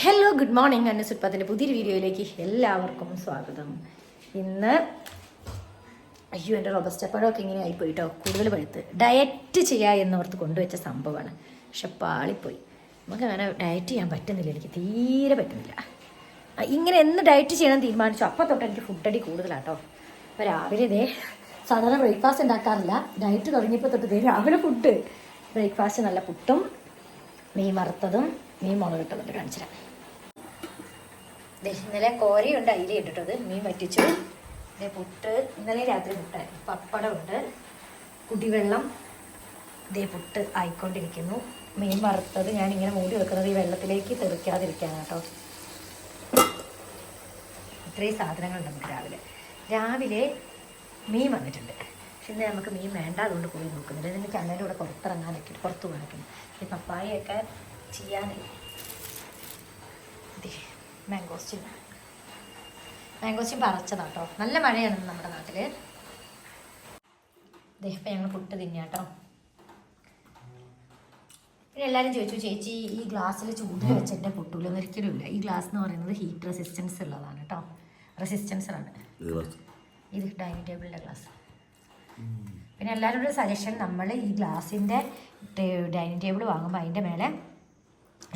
Hello good morning. അനുസുൽപ്പത്തിൻ്റെ പുതിയൊരു വീഡിയോയിലേക്ക് എല്ലാവർക്കും സ്വാഗതം. ഇന്ന് എൻ്റെ റോബസ്റ്റപ്പഴമൊക്കെ ഇങ്ങനെ ആയിപ്പോയിട്ടോ, കൂടുതൽ പഴുത്ത്. ഡയറ്റ് ചെയ്യുക എന്നോർത്ത് കൊണ്ടുവച്ച സംഭവമാണ്, പക്ഷെ പാളിപ്പോയി. നമുക്ക് അങ്ങനെ ഡയറ്റ് ചെയ്യാൻ പറ്റുന്നില്ല, എനിക്ക് തീരെ പറ്റുന്നില്ല. ഇങ്ങനെ എന്ന് ഡയറ്റ് ചെയ്യണം തീരുമാനിച്ചു അപ്പോൾ തൊട്ട് എനിക്ക് ഫുഡ് അടി കൂടുതലാട്ടോ. അപ്പോൾ രാവിലെ ഇതേ സാധാരണ ബ്രേക്ക്ഫാസ്റ്റ് ഉണ്ടാക്കാറില്ല, ഡയറ്റ് തുടങ്ങിയപ്പോൾ തൊട്ട് ഇതേ രാവിലെ ഫുഡ് ബ്രേക്ക്ഫാസ്റ്റ് നല്ല പുട്ടും മീൻ വറുത്തതും മീൻ മുളകിട്ടതും കാണിച്ചു തരാം. ഇന്നലെ കോരയുണ്ട്, അയില ഇട്ടിട്ടത്, മീൻ വറ്റിച്ചു. ഇതേ പുട്ട്, ഇന്നലെ രാത്രി പുട്ടായിരുന്നു. പപ്പടമുണ്ട്, കുടിവെള്ളം, ഇതേ പുട്ട് ആയിക്കൊണ്ടിരിക്കുന്നു. മീൻ വറുത്തത് ഞാനിങ്ങനെ മൂടി വെക്കുന്നത് ഈ വെള്ളത്തിലേക്ക് തെറിക്കാതിരിക്കാൻ കേട്ടോ. ഇത്രയും സാധനങ്ങളുണ്ട് നമുക്ക് രാവിലെ മീൻ വന്നിട്ടുണ്ട്. പക്ഷെ ഇന്ന് നമുക്ക് മീൻ വേണ്ട, അതുകൊണ്ട് പോയി നോക്കുന്നില്ല. ഇതിന് ചന്നേൻ്റെ കൂടെ പുറത്തിറങ്ങാനൊക്കെ പുറത്ത് കാണിക്കുന്നു. ഈ പപ്പായൊക്കെ ചെയ്യാനേ. മാംഗോസ്റ്റിൻ പറിച്ചതാട്ടോ. നല്ല മഴയാണ് നമ്മുടെ നാട്ടിൽ. ഇപ്പം ഞങ്ങൾ പുട്ട് തിന്നാട്ടോ. പിന്നെ എല്ലാവരും ചോദിച്ചു, ചേച്ചി ഈ ഗ്ലാസ്സിൽ ചൂടിൽ വെച്ചിട്ട് പുട്ടൂലെന്ന്. ഒരിക്കലും ഇല്ല. ഈ ഗ്ലാസ് എന്ന് പറയുന്നത് ഹീറ്റ് റെസിസ്റ്റൻസ് ഉള്ളതാണ് കേട്ടോ, റെസിസ്റ്റൻസറാണ് ഇത്. ഡൈനിങ് ടേബിളിൻ്റെ ഗ്ലാസ്. പിന്നെ എല്ലാവരും ഒരു സജഷൻ, നമ്മൾ ഈ ഗ്ലാസിൻ്റെ ഡൈനിങ് ടേബിൾ വാങ്ങുമ്പോൾ അതിൻ്റെ മേലെ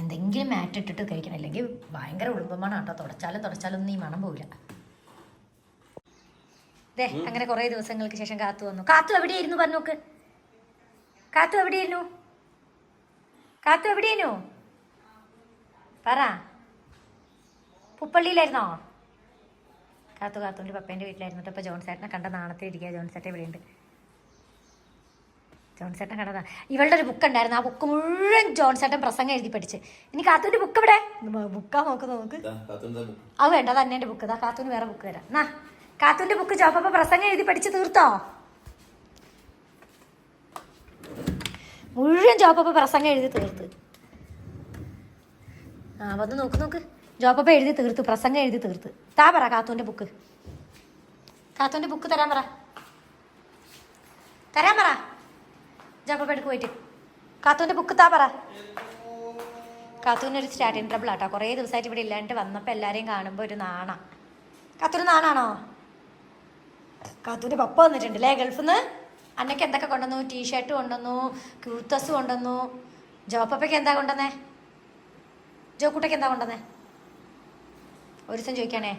എന്തെങ്കിലും മാറ്റ് ഇട്ടിട്ട് കഴിക്കണം, അല്ലെങ്കിൽ ഭയങ്കര ഉളുമ്പമാണ് കേട്ടോ. തുടച്ചാലൊന്നും ഈ മണം പോവില്ല. അതെ, അങ്ങനെ കുറേ ദിവസങ്ങൾക്ക് ശേഷം കാത്തു വന്നു. കാത്തു എവിടെയായിരുന്നു പറഞ്ഞു നോക്ക്. കാത്തു എവിടെയായിരുന്നു പറ. പുപ്പള്ളിയിലായിരുന്നോ? കാത്തുവിൻ്റെ പപ്പേൻ്റെ വീട്ടിലായിരുന്നു. ഇപ്പോൾ ജോൺസേട്ടനെ കണ്ട നാണത്തിലിരിക്കുക. ജോൺസേട്ടൻ ഇവിടെയുണ്ട്. ജോൺസേട്ടൻ കണ്ടതാ. ഇവളുടെ ഒരു ബുക്ക് ഉണ്ടായിരുന്നു, ആ ബുക്ക് മുഴുവൻ ജോൺസേട്ടൻ പ്രസംഗം എഴുതി പഠിച്ച്. ഇനി കാത്തുവിൻ്റെ ബുക്ക് ഇവിടെ ബുക്കാ നോക്ക്. അത് വേണ്ട, അത് അന്നെ ബുക്ക്. ഇതാ കാത്തുവിന് വേറെ ബുക്ക് തരാം. എന്നാ കാത്തുവിൻ്റെ ബുക്ക് ജോപ്പ പ്രസംഗം എഴുതി പഠിച്ച് തീർത്തോ? മുഴുവൻ ജോപ്പ പ്രസംഗം എഴുതി തീർത്ത്. വന്ന് നോക്ക്. ജോപ്പ എഴുതി തീർത്ത്, പ്രസംഗം എഴുതി തീർത്ത്. താ പറ കാത്തുവിൻ്റെ ബുക്ക് തരാൻ പറ. ജോപ്പ എടുക്ക് പോയിട്ട് കാത്തുവിൻ്റെ ബുക്ക് താ പറ. കാത്തുവിനൊരു സ്റ്റാർട്ടിങ് ട്രബിൾ ആട്ടോ. കുറേ ദിവസമായിട്ട് ഇവിടെ ഇല്ലാണ്ട് വന്നപ്പോൾ എല്ലാവരെയും കാണുമ്പോൾ ഒരു നാണ. കാത്തുവിന് നാണാണോ? കാത്തുവിൻ്റെ പപ്പ വന്നിട്ടുണ്ടല്ലേ ഗൾഫിൽ നിന്ന്. അന്നയ്ക്ക് എന്തൊക്കെ കൊണ്ടുവന്നു? ടീഷർട്ട് കൊണ്ടുവന്നു, ക്യൂത്തസ് കൊണ്ടുവന്നു. ജോപ്പയ്ക്ക് എന്താ കൊണ്ടുവന്നേ? ജോക്കുട്ടയ്ക്ക് എന്താ കൊണ്ടുവന്നേ? ഒരു ദിവസം ചോദിക്കുകയാണേ,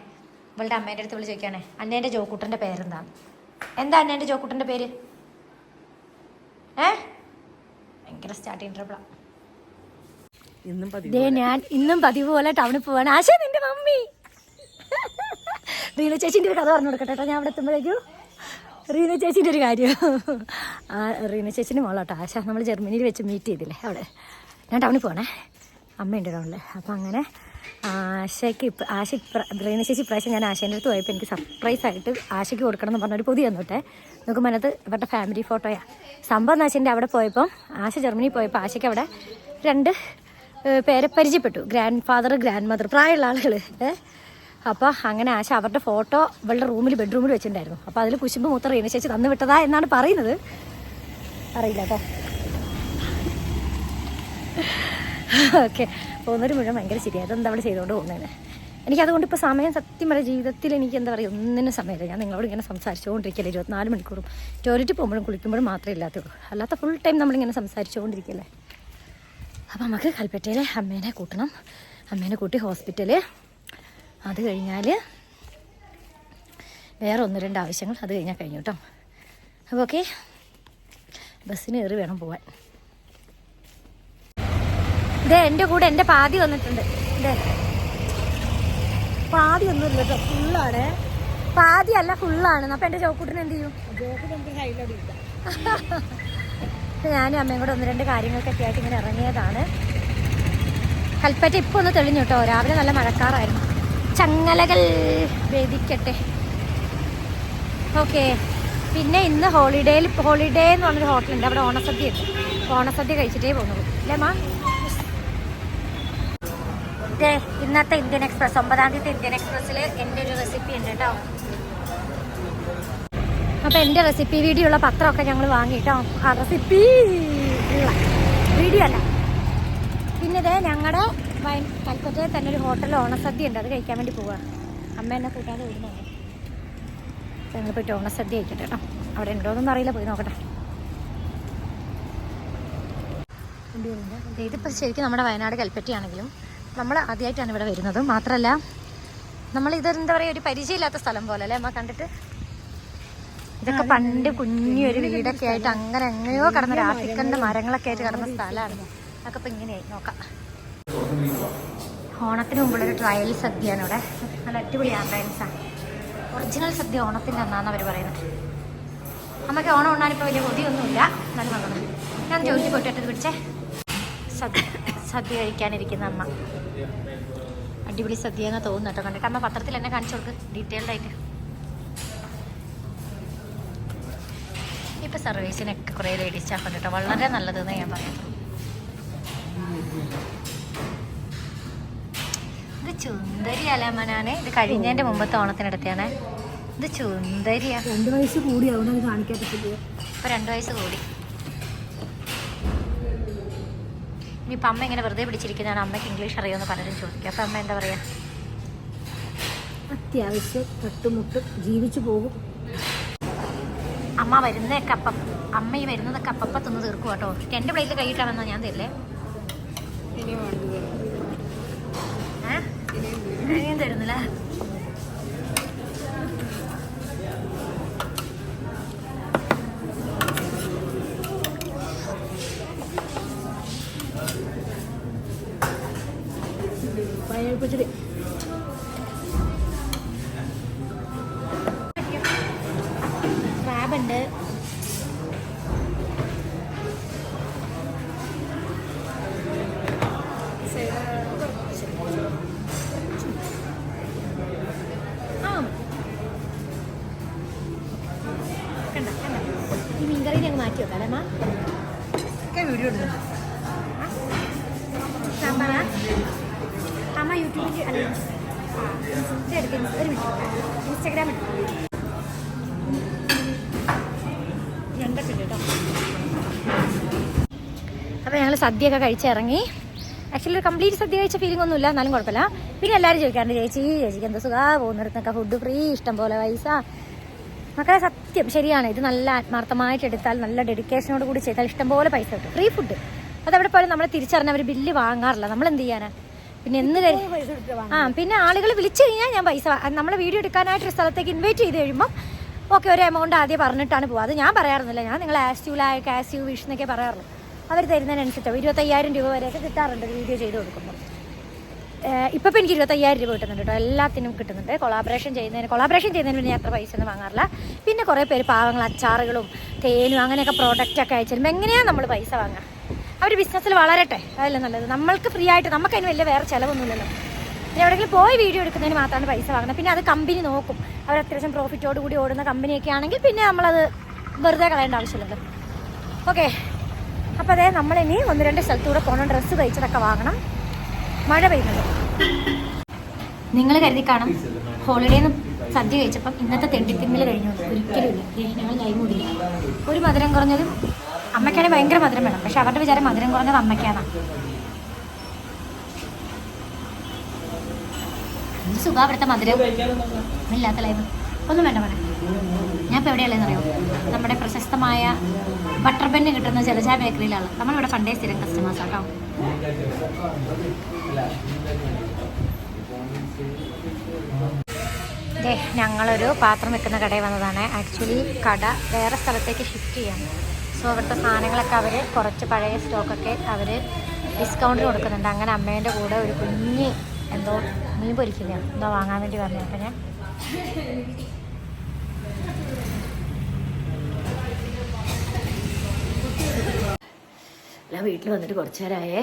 ഇവളുടെ അമ്മേൻ്റെ അടുത്ത് വിളിച്ച് ചോദിക്കുകയാണേ, അന്നേൻ്റെ ജോക്കുട്ടൻ്റെ പേരെന്താണ്? എന്താ അന്നേൻ്റെ ജോക്കുട്ടൻ്റെ പേര്? ഭയങ്കര സ്റ്റാർട്ടിങ് ട്രബിളാണ്. ഞാൻ ഇന്നും പതിവ് പോലെ ടൗണിൽ പോവാണ്. ആശ നിന്റെ മമ്മി റീന ചേച്ചിൻ്റെ ഒരു കഥ പറഞ്ഞു കൊടുക്കട്ടെ കേട്ടോ. ഞാൻ അവിടെ എത്തുമ്പോഴേക്കും റീന ചേച്ചിൻ്റെ ഒരു കാര്യം. റീന ചേച്ചിൻ്റെ മോളോട്ടോ ആശ. നമ്മൾ ജർമ്മനിയിൽ വെച്ച് മീറ്റ് ചെയ്തില്ലേ അവിടെ. ഞാൻ ടൗണിൽ പോകണേ, അമ്മയുണ്ട് ടൗണിൽ. അപ്പം അങ്ങനെ റീന ചേച്ചി ഇപ്രാവശ്യം ഞാൻ ആശേൻ്റെ അടുത്ത് പോയപ്പോൾ എനിക്ക് സർപ്രൈസായിട്ട് ആശയ്ക്ക് കൊടുക്കണം എന്ന് പറഞ്ഞൊരു പൊതി തന്നിട്ടെ. നോക്കുമ്പോൾ അതിനകത്ത് ഇവരുടെ ഫാമിലി ഫോട്ടോയാണ്. സംഭവം എന്ന് വെച്ചാൽ അവിടെ പോയപ്പം ആശ ജർമ്മനി പോയപ്പോൾ ആശയ്ക്ക് അവിടെ 2 പേരെ പരിചയപ്പെട്ടു. ഗ്രാൻഡ് ഫാദർ, ഗ്രാൻഡ് മദർ, പ്രായമുള്ള ആളുകൾ. അപ്പോൾ അങ്ങനെ ആശ അവരുടെ ഫോട്ടോ ഇവളുടെ ബെഡ്റൂമിൽ വെച്ചിട്ടുണ്ടായിരുന്നു. അപ്പോൾ അതിൽ കുശുമ്പ് മൂത്ത റീന ചേച്ചി തന്നു വിട്ടതാ എന്നാണ് പറയുന്നത്. അറിയില്ല കേട്ടോ. ഓക്കെ, പോകുന്നൊരു മുഴുവൻ ഭയങ്കര ശരിയായി. അതെന്താ അവിടെ ചെയ്തുകൊണ്ട് പോകുന്നതിന്. എനിക്കതുകൊണ്ട് ഇപ്പോൾ സമയം സത്യം പറയുക ജീവിതത്തിൽ എനിക്ക് എന്താ പറയുക ഒന്നിനും സമയമില്ല. ഞാൻ നിങ്ങളോട് ഇങ്ങനെ സംസാരിച്ചുകൊണ്ടിരിക്കല്ലേ 24 മണിക്കൂറും. ടോയ്ലറ്റിൽ പോകുമ്പോഴും കുളിക്കുമ്പോഴും മാത്രമേ ഇല്ലാത്തുള്ളൂ, അല്ലാത്ത ഫുൾ ടൈം നമ്മളിങ്ങനെ സംസാരിച്ചുകൊണ്ടിരിക്കല്ലേ. അപ്പോൾ നമുക്ക് കൽപ്പറ്റയിൽ അമ്മേനെ കൂട്ടണം. അമ്മേനെ കൂട്ടി ഹോസ്പിറ്റല്. അത് കഴിഞ്ഞാൽ വേറെ 1-2 ആവശ്യങ്ങൾ. അത് കഴിഞ്ഞാൽ കഴിഞ്ഞു കേട്ടോ. അപ്പോൾ ഓക്കെ, ബസ്സിന് കയറി വേണം പോവാൻ. ഇതേ എൻ്റെ കൂടെ എൻ്റെ പാതി വന്നിട്ടുണ്ട്. ഇതേ പാതി ഒന്നുമില്ല കേട്ടോ, ഫുള്ളാണ്. പാതിയല്ല, ഫുള്ളാണ്. അപ്പം എൻ്റെ ചോക്കൂട്ടിന് എന്ത് ചെയ്യും? ഞാനും അമ്മയും കൂടെ 1-2 കാര്യങ്ങൾക്കൊക്കെ ആയിട്ട് ഇങ്ങനെ ഇറങ്ങിയതാണ്. കൽപ്പറ്റ ഇപ്പോൾ ഒന്ന് തെളിഞ്ഞു കേട്ടോ. രാവിലെ നല്ല മഴക്കാറായിരുന്നു. ചങ്ങലകൾ ഭേദിക്കട്ടെ. ഓക്കെ, പിന്നെ ഇന്ന് ഹോളിഡേ എന്ന് പറഞ്ഞൊരു ഹോട്ടലുണ്ട്, അവിടെ ഓണസദ്യ ഉണ്ട്. ഓണസദ്യ കഴിച്ചിട്ടേ പോകുന്നുള്ളൂ അല്ലേ മാ? ഇന്നത്തെ ഇന്ത്യൻ എക്സ്പ്രസ് 9-ാം തീയതി ഇന്ത്യൻ എക്സ്പ്രസ്സിൽ എൻ്റെ ഒരു റെസിപ്പി ഉണ്ട് കേട്ടോ. അപ്പോൾ എൻ്റെ റെസിപ്പി വീഡിയോ ഉള്ള പത്രമൊക്കെ ഞങ്ങൾ വാങ്ങിയിട്ടോ. ആ റെസിപ്പി ഉള്ള വീഡിയോ അല്ല. പിന്നെ ഇതേ ഞങ്ങളുടെ കൽപ്പറ്റയിൽ തന്നെ ഒരു ഹോട്ടലിൽ ഓണസദ്യ ഉണ്ട്, അത് കഴിക്കാൻ വേണ്ടി പോവാണ്. അമ്മ എന്നെ കൂട്ടാതെ ഓടുന്നുണ്ട്. ഞങ്ങൾ പോയിട്ട് ഓണസദ്യ കഴിക്കട്ടെ കേട്ടോ. അവിടെ ഉണ്ടോയെന്നൊന്നും അറിയില്ല, പോയി നോക്കട്ടെ. ഇതിപ്പോൾ ശരിക്കും നമ്മുടെ വയനാട് കൽപ്പറ്റയാണെങ്കിലും നമ്മൾ ആദ്യമായിട്ടാണ് ഇവിടെ വരുന്നത്. മാത്രമല്ല നമ്മളിതെന്താ പറയുക, ഒരു പരിചയമില്ലാത്ത സ്ഥലം പോലെ അല്ലേ അമ്മ കണ്ടിട്ട്. ഇതൊക്കെ പണ്ട് കുഞ്ഞൊരു വീടൊക്കെ ആയിട്ട് അങ്ങനെ എങ്ങനെയോ കിടന്ന രാത്രിക്കൻ്റെ മരങ്ങളൊക്കെ ആയിട്ട് കിടന്ന സ്ഥലമാണ്. അതൊക്കെ ഇപ്പം ഇങ്ങനെയായി നോക്കാം. ഓണത്തിന് മുമ്പുള്ളൊരു ട്രയൽ സദ്യയാണ് ഇവിടെ. നല്ല അടിപൊളി ആംബിയൻസാണ്. ഒറിജിനൽ സദ്യ ഓണത്തിൻ്റെ അന്നാന്ന് അവർ പറയുന്നത്. അമ്മയ്ക്ക് ഓണം ഉണ്ണാനിപ്പോൾ വലിയ കൊതിയൊന്നുമില്ല, എന്നാലും വന്നത്. ഞാൻ ജോലിക്ക് പോയിട്ട് ഒറ്റത് പിടിച്ചേ. സദ്യ കഴിക്കാനിരിക്കുന്ന അമ്മ. അടിപൊളി സദ്യ എന്ന് തോന്നുന്നു കേട്ടോ കണ്ടിട്ട്. അമ്മ പത്രത്തിൽ എന്നെ കാണിച്ചു കൊടുക്ക് ഡീറ്റെയിൽഡായിട്ട്. ഇപ്പം സർവീസിനൊക്കെ കുറേ ലേഡീസ് സ്റ്റാഫ് ഉണ്ട് കേട്ടോ, വളരെ നല്ലതെന്ന് ഞാൻ പറയുന്നത്. ഇത് ചുന്ദരിയല്ല അമ്മനാണ്. ഇത് കഴിഞ്ഞതിൻ്റെ മുമ്പത്തെ ഓണത്തിനടുത്താണ്. ഇത് ചുന്ദരിയാ. 2 വയസ്സ് കൂടി അതുകൊണ്ട് അത് കാണിക്കാൻ പറ്റില്ല. ഇപ്പം 2 വയസ്സ് കൂടി. ഇനിയിപ്പോൾ അമ്മ ഇങ്ങനെ വെറുതെ പിടിച്ചിരിക്കുന്നതാണ്. അമ്മയ്ക്ക് ഇംഗ്ലീഷ് അറിയുമെന്ന് പലരും ചോദിക്കും. അപ്പം അമ്മ എന്താ പറയുക, അത്യാവശ്യം തട്ടുമുട്ടും ജീവിച്ചു പോകും. അമ്മ വരുന്നതൊക്കെ അപ്പം അമ്മ ഈ വരുന്നതൊക്കെ അപ്പം തിന്ന് തീർക്കും കേട്ടോ. എൻ്റെ പ്ലേറ്റിൽ കഴിയിട്ടാണെന്നോ ഞാൻ തരില്ലേ. ഇനിയും തരുന്നില്ല. പച്ചടി ക്രാബുണ്ട്. ഈ മീൻകറി ഞങ്ങൾ മാറ്റി വെക്കാം അല്ലേ അമ്മ? വീഡിയോ എടുക്കുന്നു അമ്മ യൂട്യൂബിൽ അല്ല ഒരു മിനിറ്റ് ഇൻസ്റ്റാഗ്രാം രണ്ടൊക്കെ ഉണ്ട് കേട്ടോ. അപ്പോൾ ഞങ്ങൾ സദ്യയൊക്കെ കഴിച്ചിറങ്ങി. ആക്ച്വലി ഒരു കംപ്ലീറ്റ് സദ്യ കഴിച്ച ഫീലിംഗ് ഒന്നുമില്ല, എന്നാലും കുഴപ്പമില്ല. പിന്നെ എല്ലാവരും ചോദിക്കാറുണ്ട്, ചേച്ചിക്ക് എന്താ സുഖാ പോകുന്നിടത്തൊക്കെ ഫുഡ് ഫ്രീ, ഇഷ്ടം പോലെ പൈസ. മക്കളെ സത്യം ശരിയാണ്. ഇത് നല്ല ആത്മാർത്ഥമായിട്ട് എടുത്താൽ, നല്ല ഡെഡിക്കേഷനോട് കൂടി ചെയ്താൽ ഇഷ്ടംപോലെ പൈസ കിട്ടും. ഫ്രീ ഫുഡ് അതവിടെ പോലും നമ്മൾ തിരിച്ചറിഞ്ഞ് അവർ ബില്ല് വാങ്ങാറില്ല. നമ്മൾ എന്ത് ചെയ്യാനാ പിന്നെ പിന്നെ ആളുകൾ വിളിച്ചു കഴിഞ്ഞാൽ ഞാൻ പൈസ നമ്മളെ വീഡിയോ എടുക്കാനായിട്ടൊരു സ്ഥലത്തേക്ക് ഇൻവൈറ്റ് ചെയ്ത് കഴിയുമ്പോൾ ഓക്കെ ഒരു എമൗണ്ട് ആദ്യം പറഞ്ഞിട്ടാണ് പോകുക. അത് ഞാൻ പറയാറുന്നില്ല. ഞാൻ നിങ്ങൾ ആസ് യു വിഷ് എന്നൊക്കെ പറയാറുള്ളൂ. അവർ തരുന്നതിനനുസരിച്ചോ 25,000 രൂപ വരെയൊക്കെ കിട്ടാറുണ്ട് ഒരു വീഡിയോ ചെയ്ത് കൊടുക്കുമ്പോൾ. ഇപ്പം എനിക്ക് 25,000 രൂപ കിട്ടുന്നുണ്ട് കേട്ടോ. എല്ലാത്തിനും കിട്ടുന്നുണ്ട്. കൊളാബറേഷൻ ചെയ്യുന്നതിന് പിന്നെ അത്ര പൈസ ഒന്നും വാങ്ങാറില്ല. പിന്നെ കുറേ പേര് പാവങ്ങൾ അച്ചാറുകളും തേനും അങ്ങനെയൊക്കെ പ്രോഡക്റ്റൊക്കെ അയച്ചാലും എങ്ങനെയാണ് നമ്മൾ പൈസ വാങ്ങുക? അവർ ബിസിനസ്സിൽ വളരട്ടെ, അതല്ല നല്ലത്. നമ്മൾക്ക് ഫ്രീ ആയിട്ട് നമുക്കതിന് വലിയ വേറെ ചിലവൊന്നുമില്ലല്ലോ. പിന്നെ എവിടെയെങ്കിലും പോയി വീഡിയോ എടുക്കുന്നതിന് മാത്രമാണ് പൈസ വാങ്ങുന്നത്. പിന്നെ അത് കമ്പനി നോക്കും. അവർ അത്യാവശ്യം പ്രോഫിറ്റോട് കൂടി ഓടുന്ന കമ്പനിയൊക്കെ ആണെങ്കിൽ പിന്നെ നമ്മളത് വെറുതെ കളയേണ്ട ആവശ്യമില്ലല്ലോ. ഓക്കെ, അപ്പോൾ അതേ നമ്മളിനി 1-2 സ്ഥലത്തൂടെ പോകണം. ഡ്രസ്സ് തയ്ച്ചതൊക്കെ വാങ്ങണം. മഴ പെയ്യുന്നുണ്ട്. നിങ്ങൾ കരുതി കാണും ഹോളിഡേന്ന് സദ്യ കഴിച്ചപ്പം ഇന്നത്തെ തെണ്ടിത്തിമ്മൽ കഴിഞ്ഞു. ഒരിക്കലും ഇല്ല. ഞങ്ങൾ കൈ കൂടില്ല. ഒരു മധുരം കുറഞ്ഞതും അമ്മയ്ക്കാണെങ്കിൽ ഭയങ്കര മധുരം വേണം. പക്ഷെ അവരുടെ വിചാരം മധുരം കുറഞ്ഞത് അമ്മയ്ക്കാണ്. എന്ത് സുഖം അവിടുത്തെ മധുരം ഇല്ലാത്ത ലൈവ്. ഒന്നും വേണ്ട പറയാം. ഞാൻ ഇപ്പോൾ എവിടെയുള്ളതെന്ന് അറിയാം, നമ്മുടെ പ്രശസ്തമായ ബട്ടർ ബെന്ന് കിട്ടുന്ന ജലജ ബേക്കറിയിലാണ്. നമ്മളിവിടെ പണ്ടേ സ്ഥിരം കസ്റ്റമേഴ്സ് കേട്ടോ. ഞങ്ങളൊരു പാത്രം വെക്കുന്ന കടയിൽ വന്നതാണ്. ആക്ച്വലി കട വേറെ സ്ഥലത്തേക്ക് ഷിഫ്റ്റ് ചെയ്യാം. സോ അവിടുത്തെ സാധനങ്ങളൊക്കെ അവർ കുറച്ച് പഴയ സ്റ്റോക്കൊക്കെ അവർ ഡിസ്കൗണ്ടിൽ കൊടുക്കുന്നുണ്ട്. അങ്ങനെ അമ്മേൻ്റെ കൂടെ ഒരു കുഞ്ഞ് എന്തോ മീൻ പൊരിക്കില്ല എന്തോ വാങ്ങാൻ വേണ്ടി വന്നു. അപ്പം ഞാൻ വീട്ടിൽ വന്നിട്ട് കുറച്ച് നേരമായേ.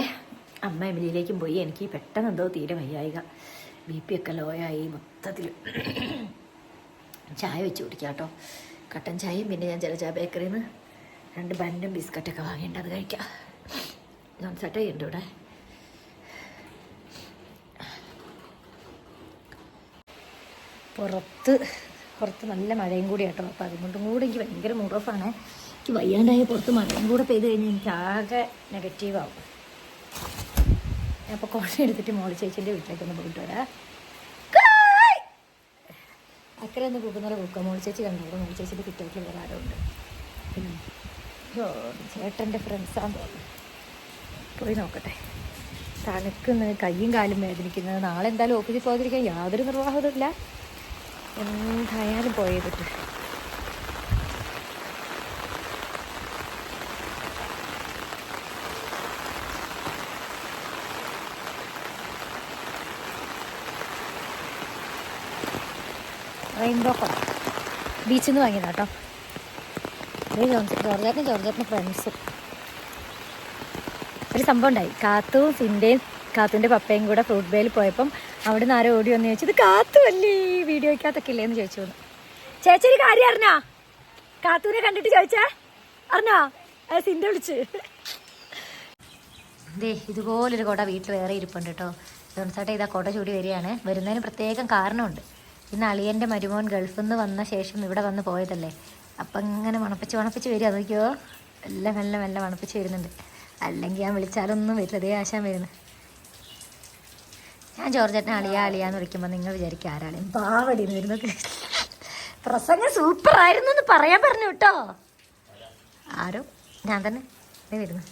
അമ്മ എമിലിയിലേക്കും പോയി. എനിക്ക് പെട്ടെന്ന് എന്തോ തീരെ വയ്യായിക, BP ഒക്കെ ലോയായി മൊത്തത്തിൽ. ചായ വെച്ച് കുടിക്കാം കേട്ടോ, കട്ടൻ ചായയും. പിന്നെ ഞാൻ ജലജ ബേക്കറിയിൽ നിന്ന് 2 ബന്നും ബിസ്ക്കറ്റൊക്കെ വാങ്ങിയിട്ട് അത് കഴിക്കാം. നോൺസെറ്റ് ഉണ്ട് ഇവിടെ. പുറത്ത് നല്ല മഴയും കൂടി കേട്ടോ. അപ്പോൾ അതുകൊണ്ടും കൂടെ എനിക്ക് ഭയങ്കര മുറഫാണ്. എനിക്ക് വയ്യാണ്ടായ പുറത്ത് മഴയും കൂടെ പെയ്ത് കഴിഞ്ഞാൽ എനിക്ക് ആകെ നെഗറ്റീവാകും. അപ്പോൾ കോഴ എടുത്തിട്ട് മോളി ചേച്ചീൻ്റെ വീട്ടിലേക്ക് ഒന്ന് പോയിട്ട് വരാം. അക്കരെ ഒന്ന് കൂക്കുന്നവരെ കൂക്കുക. മോളി ചേച്ചി കണ്ടു. മോളി ചേച്ചിൻ്റെ കുറ്റത്തിൽ വേറെ ആരോ ഉണ്ട്. ചേട്ടൻ്റെ ഫ്രണ്ട്സാന്ന് തോന്നുന്നു. പോയി നോക്കട്ടെ. തണുക്കുന്ന കയ്യും കാലും വേദനിക്കുന്നത്. നാളെ എന്തായാലും ഓഫീസിൽ പോകാതിരിക്കാൻ യാതൊരു നിർവാഹവുമില്ല. എന്തായാലും പോയതിട്ട് റെയിൻബോ കുട ബീച്ചിൽ നിന്ന് വാങ്ങിയതാ കേട്ടോ. ജോർജേട്ടനും ഫ്രണ്ട്സും ഒരു സംഭവം ഉണ്ടായി. കാത്തുവിൻ്റെ പപ്പയും കൂടെ ഫ്രൂട്ട് ബേയിൽ പോയപ്പം അവിടെ നിന്ന് ആരോ ഓടി വന്ന് ചോദിച്ചു, ഇത് കാത്തുവല്ലേ വീഡിയോയ്ക്കകത്തൊക്കെ ഇല്ലേന്ന് ചോദിച്ചു. ചേച്ചി ഒരു കാര്യം അറിഞ്ഞോ? കാത്തുവിനെ കണ്ടിട്ട് ചോദിച്ചാ അറിഞ്ഞോ? അത് സിൻ്റെ വിളിച്ച്. ദേ ഇതുപോലൊരു കുട വീട്ടിൽ വേറെ ഇരിപ്പുണ്ട് കേട്ടോ. ജോൺസേട്ടൻ ഇതാ കുട ചൂടി വരികയാണ്. വരുന്നതിന് പ്രത്യേകം കാരണമുണ്ട്. ഇന്ന് അളിയൻ്റെ മരുമോൻ ഗൾഫിൽ നിന്ന് വന്ന ശേഷം ഇവിടെ വന്ന് പോയതല്ലേ. അപ്പം ഇങ്ങനെ മണപ്പിച്ച് വരിക. നോക്കിയോ, എല്ലാം മെല്ലെ മണപ്പിച്ച് വരുന്നുണ്ട്. അല്ലെങ്കിൽ ഞാൻ വിളിച്ചാലൊന്നും വരില്ല. അതേ ആശാൻ വരുന്നത്. ഞാൻ ജോർജേട്ടനെ അളിയാന്ന് വിളിക്കുമ്പോൾ നിങ്ങൾ വിചാരിക്കും ആരാളെയും പാവടിന്ന് വരുന്നത്. പ്രസംഗം സൂപ്പറായിരുന്നു എന്ന് പറയാൻ പറഞ്ഞു കേട്ടോ. ആരോ ഞാൻ തന്നെ വരുന്നു.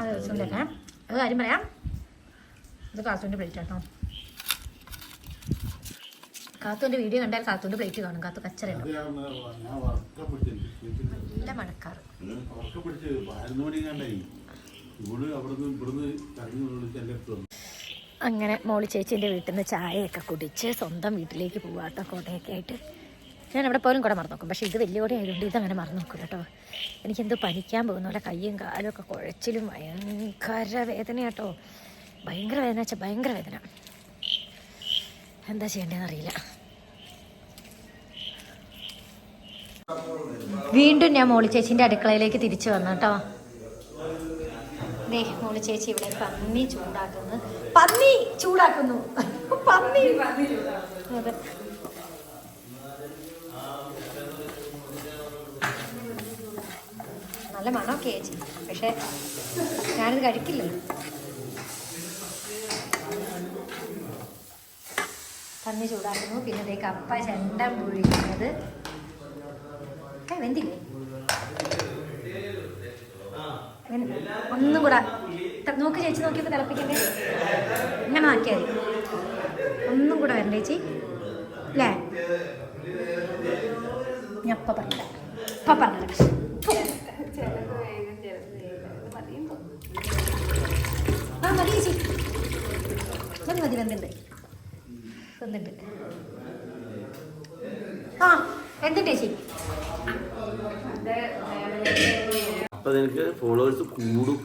അത് കാര്യം പറയാം. ഇത് കാത്തുവിൻ്റെ പ്ലേറ്റ് കേട്ടോ. കാത്തുവിൻ്റെ വീഡിയോ കണ്ടാൽ കാത്തുവിൻ്റെ പ്ലേറ്റ് കാണും. കാത്തു കച്ചറയുണ്ടോ. നല്ല മഴക്കാറ്. അങ്ങനെ മോളി ചേച്ചീൻ്റെ വീട്ടിൽ നിന്ന് ചായയൊക്കെ കുടിച്ച് സ്വന്തം വീട്ടിലേക്ക് പോവാട്ടോ. കോട്ടയൊക്കെ ആയിട്ട് ഞാൻ അവിടെ പോലും കൂടെ മറന്നു നോക്കും. പക്ഷേ ഇത് വലിയ കൂടെ ആയതുകൊണ്ട് ഇതങ്ങനെ മറന്നു നോക്കും കേട്ടോ. എനിക്കെന്തോ പനിക്കാൻ പോകുന്ന പോലെ കയ്യും കാലും ഒക്കെ കുഴച്ചിലും ഭയങ്കര വേദന കേട്ടോ. ഭയങ്കര വേദന വെച്ചാൽ ഭയങ്കര വേദന. എന്താ ചെയ്യേണ്ടതെന്ന് അറിയില്ല. വീണ്ടും ഞാൻ മോളി ചേച്ചീൻ്റെ അടുക്കളയിലേക്ക് തിരിച്ചു വന്നു കേട്ടോ. മോളി ചേച്ചി ഇവിടെ പന്നി ചൂടാക്കുന്നു. അതെ, നല്ല മണമൊക്കെ ചേച്ചി. പക്ഷെ ഞാനിത് കഴിക്കില്ലല്ലോ. പന്നി ചൂടാക്കുന്നു. പിന്നെ ഇതേ കപ്പ ചെണ്ടം പുഴിക്കുന്നത്. വെന്തില്ലേ? ഒന്നും കൂടെ നോക്ക് ചേച്ചി. നോക്കിയപ്പോൾ തിളപ്പിക്കണ്ടേ? ഇങ്ങനെ ആക്കിയാൽ മതി. ഒന്നും കൂടെ വരണ്ട ചേച്ചി അല്ലേ? ഞാൻ ഇപ്പം പറഞ്ഞില്ല. മതി ചേച്ചി. മതി വെന്തുണ്ട്. എന്തുണ്ട് ചേച്ചി? അപ്പൊ നിനക്ക് ഫോളോവേഴ്സ് കൂടും.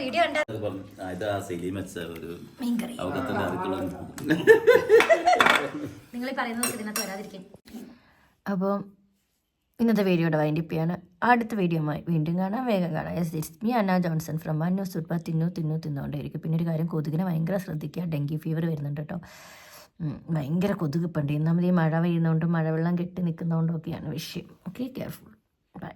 വീഡിയോ നിങ്ങൾ പറയുന്നത് ഇതിനകത്ത് വരാതിരിക്കും. അപ്പം ഇന്നത്തെ വീഡിയോയുടെ വൈൻഡപ്പ് ചെയ്യാണ്. അടുത്ത വീഡിയോയുമായി വീണ്ടും കാണാം. വേഗം കാണാം. മീ അന്ന ജോൺസൺ ഫ്രം മന്നു സുർപ്പ. തിന്നുകൊണ്ടേയിരിക്കും. പിന്നെ ഒരു കാര്യം, കൊതുകിനെ ഭയങ്കര ശ്രദ്ധിക്കുക. ഡെങ്കി ഫീവർ വരുന്നുണ്ട് കേട്ടോ. ഭയങ്കര കൊതുക് ഇപ്പുണ്ട്. നമ്മൾ ഈ മഴ പെയ്യുന്നതുകൊണ്ടും മഴവെള്ളം കെട്ടി നിൽക്കുന്നതുകൊണ്ടും ഒക്കെയാണ് വിഷയം. Okay, careful. ബൈ.